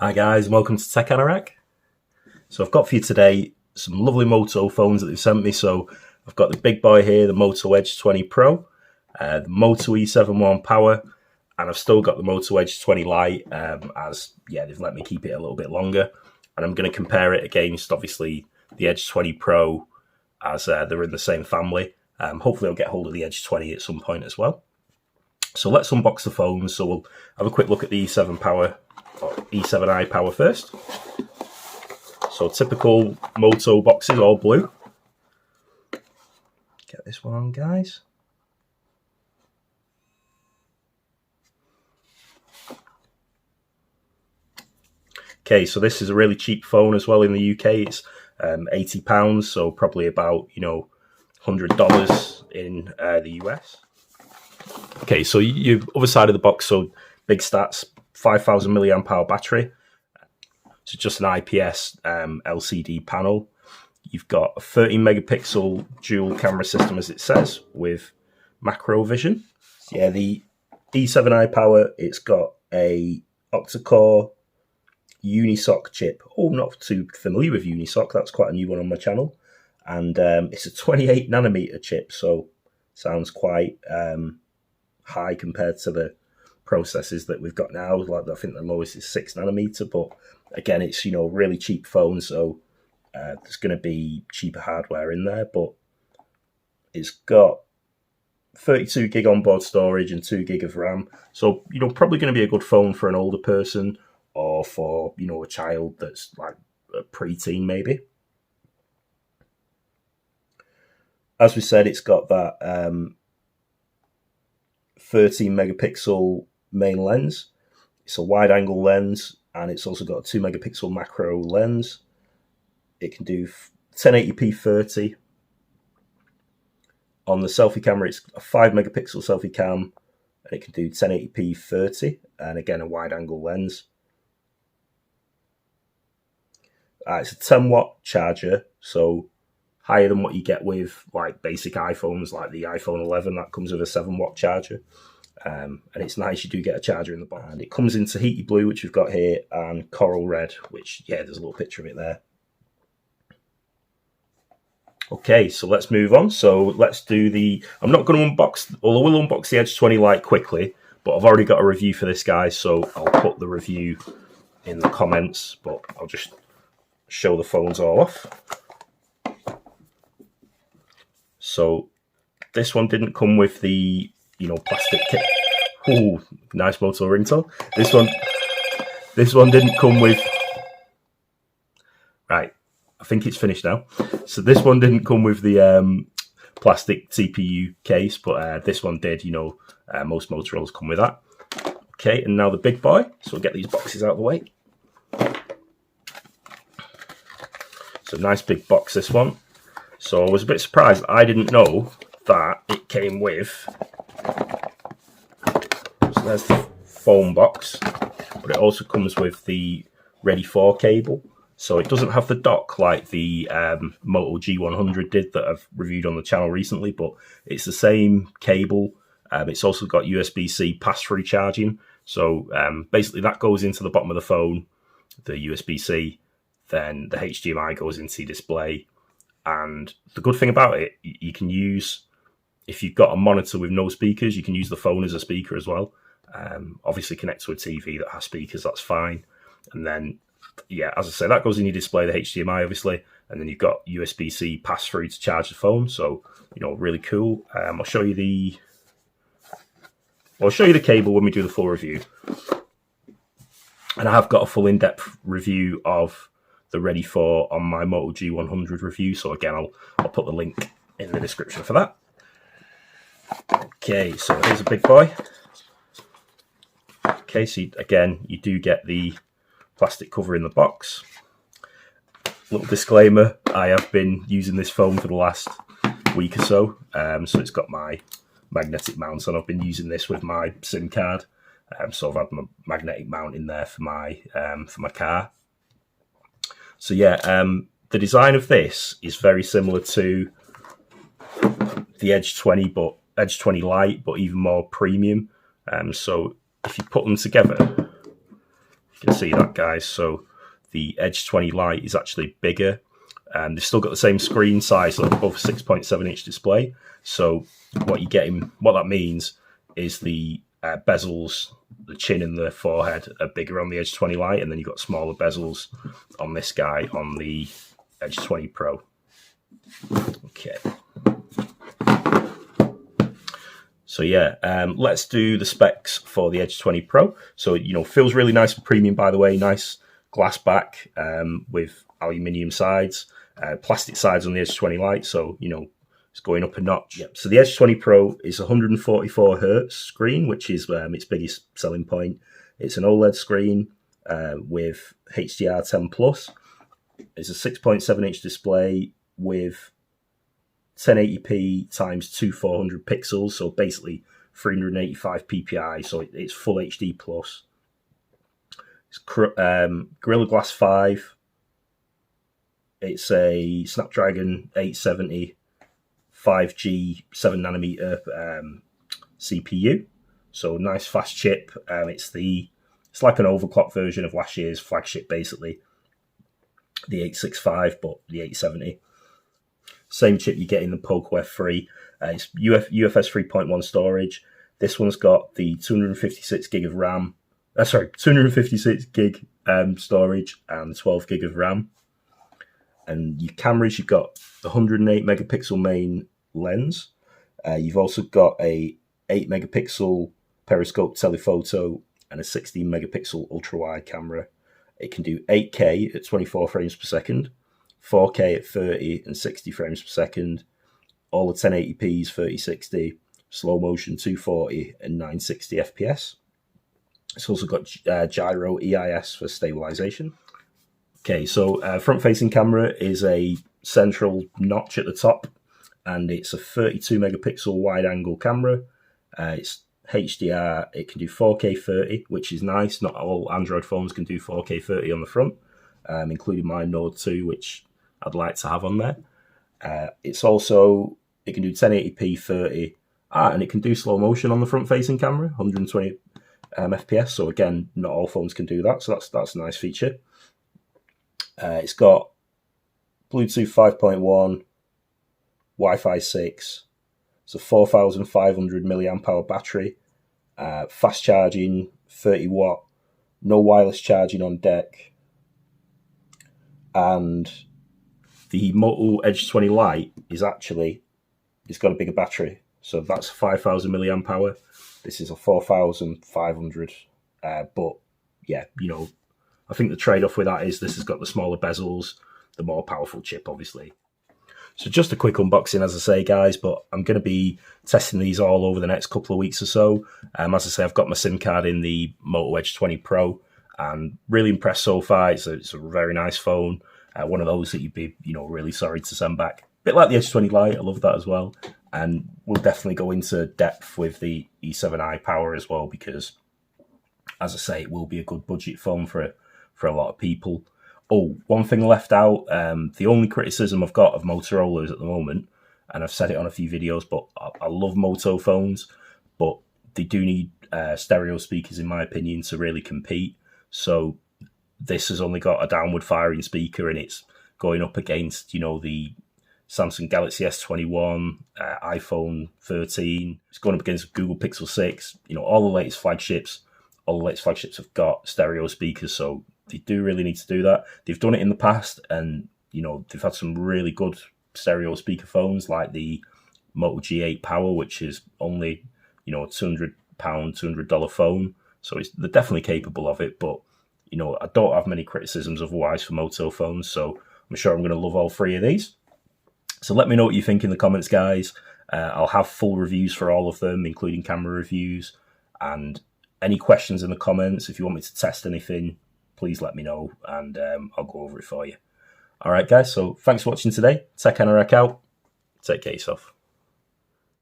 Hi guys, and welcome to Tech Anorak. So I've got for you today some lovely Moto phones that they've sent me. So I've got the big boy here, the Moto Edge 20 Pro, the Moto E7i Power, and I've still got the Moto Edge 20 Lite they've let me keep it a little bit longer. And I'm going to compare it against, obviously, the Edge 20 Pro as they're in the same family. Hopefully I'll get hold of the Edge 20 at some point as well. So let's unbox the phones. So we'll have a quick look at the E7i Power first. So typical Moto boxes, all blue. Get this one on, guys. Okay, so this is a really cheap phone as well in the UK. It's £80, so probably about $100 in the US. Okay, so you other side of the box, so big stats, 5,000 milliamp hour battery. So just an IPS LCD panel. You've got a 13 megapixel dual camera system, as it says, with macro vision. So yeah, the E7i Power, it's got a octa-core Unisoc chip. Oh, I'm not too familiar with Unisoc. That's quite a new one on my channel. And it's a 28 nanometer chip, so sounds quite high compared to the processes that we've got now. Like, I think the lowest is 6 nanometer, but again, it's really cheap phone, so there's going to be cheaper hardware in there. But it's got 32 gig onboard storage and 2 gig of RAM, so probably going to be a good phone for an older person or for a child that's like a preteen maybe. As we said, it's got that 13 megapixel main lens. It's a wide angle lens, and it's also got a 2 megapixel macro lens. It can do 1080p 30. On the selfie camera, it's a 5 megapixel selfie cam, and it can do 1080p 30, and again a wide angle lens. It's a 10 watt charger, so higher than what you get with like basic iPhones, like the iPhone 11 that comes with a 7 watt charger. And it's nice you do get a charger in the box. And it comes in Tahiti blue, which we've got here, and coral red, which, yeah, there's a little picture of it there. Okay, so let's move on. So let's do I'm not going to unbox, although we'll unbox the Edge 20 Lite quickly, but I've already got a review for this, guy, so I'll put the review in the comments, but I'll just show the phones all off. So this one didn't come with the plastic kit. Ooh, nice Moto ringtone. This one didn't come with. Right, I think it's finished now. So this one didn't come with the plastic CPU case, but this one did. Most Motorola's come with that. Okay, and now the big boy. So we'll get these boxes out of the way. So nice big box, this one. So I was a bit surprised. I didn't know that it came with. So there's the phone box, but it also comes with the Ready For cable. So it doesn't have the dock like the Moto G100 did that I've reviewed on the channel recently, but it's the same cable. It's also got USB-C pass-through charging. So basically that goes into the bottom of the phone, the USB-C, then the HDMI goes into the display. And the good thing about it, you can use, if you've got a monitor with no speakers, you can use the phone as a speaker as well. Obviously connect to a TV that has speakers, that's fine. And then, yeah, as I say, that goes in your display, the HDMI obviously, and then you've got USB-C pass-through to charge the phone. So, really cool. I'll show you the cable when we do the full review. And I have got a full in-depth review of the Ready For on my Moto G100 review. So again, I'll put the link in the description for that. Okay, so here's a big boy. Okay, so again, you do get the plastic cover in the box. Little disclaimer, I have been using this phone for the last week or so. So it's got my magnetic mount on. I've been using this with my SIM card. So I've had my magnetic mount in there for my car. So yeah, the design of this is very similar to the Edge 20, but Edge 20 Lite, but even more premium. So if you put them together, You can see that, guys. So the Edge 20 Lite is actually bigger. They've still got the same screen size, so above 6.7-inch display. So what that means is the bezels, the chin and the forehead are bigger on the Edge 20 Lite, and then you've got smaller bezels on this guy on the Edge 20 Pro. Okay. So yeah, let's do the specs for the Edge 20 Pro. So, feels really nice and premium, by the way. Nice glass back with aluminium sides, plastic sides on the Edge 20 Lite. So, it's going up a notch. Yep. So the Edge 20 Pro is 144 Hz screen, which is its biggest selling point. It's an OLED screen with HDR10 Plus. It's a 6.7-inch display with 1080p times 2400 pixels, so basically 385 ppi, so it's full HD plus. It's Gorilla Glass 5. It's a Snapdragon 870 5G 7nm CPU, so nice fast chip. It's like an overclock version of last year's flagship, basically the 865, but the 870. Same chip you get in the Poco F3. It's UFS 3.1 storage. This one's got the 256 gig of RAM. 256 gig storage and 12 gig of RAM. And your cameras, you've got the 108 megapixel main lens. You've also got a 8 megapixel periscope telephoto and a 16 megapixel ultra wide camera. It can do 8K at 24 frames per second. 4K at 30 and 60 frames per second, all the 1080p's 3060, slow motion 240 and 960 FPS. It's also got gyro EIS for stabilization. Okay, so front-facing camera is a central notch at the top, and it's a 32 megapixel wide-angle camera. It's HDR. It can do 4K 30, which is nice. Not all Android phones can do 4K 30 on the front, including my Node 2, which I'd like to have on there. It can do 1080p 30, and it can do slow motion on the front-facing camera, 120 FPS. So again, not all phones can do that, so that's a nice feature. It's got Bluetooth 5.1, Wi-Fi 6. It's a 4,500 milliamp hour battery, fast charging, 30 watt, no wireless charging on deck, and the Moto Edge 20 Lite it's got a bigger battery, so that's 5,000 milliamp hour. This is a 4,500, but yeah, I think the trade-off with that is this has got the smaller bezels, the more powerful chip, obviously. So just a quick unboxing, as I say, guys, but I'm going to be testing these all over the next couple of weeks or so. As I say, I've got my SIM card in the Moto Edge 20 Pro, and really impressed so far. It's a very nice phone. One of those that you'd be, really sorry to send back. A bit like the Edge 20 Lite, I love that as well. And we'll definitely go into depth with the E7i Power as well, because, as I say, it will be a good budget phone for a lot of people. Oh, one thing left out, the only criticism I've got of Motorola's at the moment, and I've said it on a few videos, but I love Moto phones, but they do need stereo speakers, in my opinion, to really compete. So this has only got a downward firing speaker, and it's going up against, the Samsung Galaxy S21, iPhone 13. It's going up against Google Pixel 6. All the latest flagships have got stereo speakers, so they do really need to do that. They've done it in the past, and they've had some really good stereo speaker phones, like the Moto G8 Power, which is only a £200, $200 phone. So they're definitely capable of it, but I don't have many criticisms otherwise for Moto phones, so I'm sure I'm going to love all three of these. So let me know what you think in the comments, guys. I'll have full reviews for all of them, including camera reviews, and any questions in the comments. If you want me to test anything, please let me know, and I'll go over it for you. All right, guys, so thanks for watching today. Tech Anorak out. Take care of yourself.